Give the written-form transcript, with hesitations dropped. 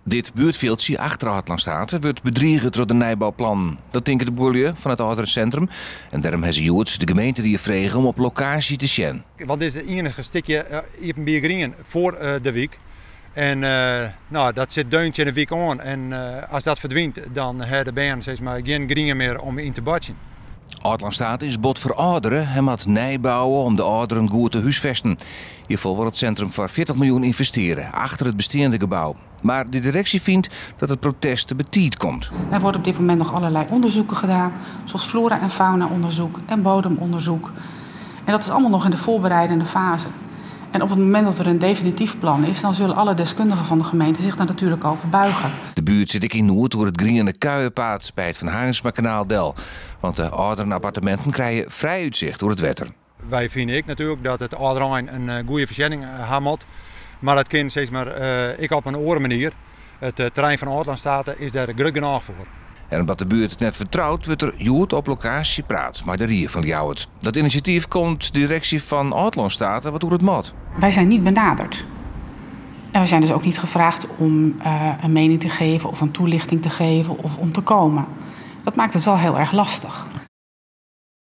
Dit buurtveldje achter Hartlandstraat wordt bedriegen door de nijbouwplan. Dat denken de boerlieu van het ouderencentrum. En daarom hebben ze de gemeente die vregen om op locatie te zien. Want dit is het enige stukje in Biergrien voor de wijk. En dat zit deuntje in de week aan. En als dat verdwijnt, dan hebben de baan zeg maar, geen grien meer om in te badjen. Hartlandstraat is bot voor ouderen en moet nijbouwen om de ouderen goed te huisvesten. Hiervoor wil het centrum voor 40 miljoen investeren achter het bestaande gebouw. Maar de directie vindt dat het protest te betiid komt. Er worden op dit moment nog allerlei onderzoeken gedaan, zoals flora- en fauna-onderzoek en bodemonderzoek. En dat is allemaal nog in de voorbereidende fase. En op het moment dat er een definitief plan is, dan zullen alle deskundigen van de gemeente zich daar natuurlijk over buigen. De buurt zit in Noord door het Griene Kuienpaad bij het Van Haringsma Del. Want de ouderen appartementen krijgen vrij uitzicht door het wetter. Wij vinden natuurlijk dat het ouderijn een goede verzending heeft. Maar dat kan zeg maar, ik op een andere manier. Het terrein van Hartlandstraat is daar groot genoeg voor. En omdat de buurt het net vertrouwt, wordt er goed op locatie praat. Maar de Rier van Ljouwert. Dat initiatief komt de directie van Hartlandstraat wat door het mat. Wij zijn niet benaderd. En we zijn dus ook niet gevraagd om een mening te geven of een toelichting te geven of om te komen. Dat maakt het wel heel erg lastig.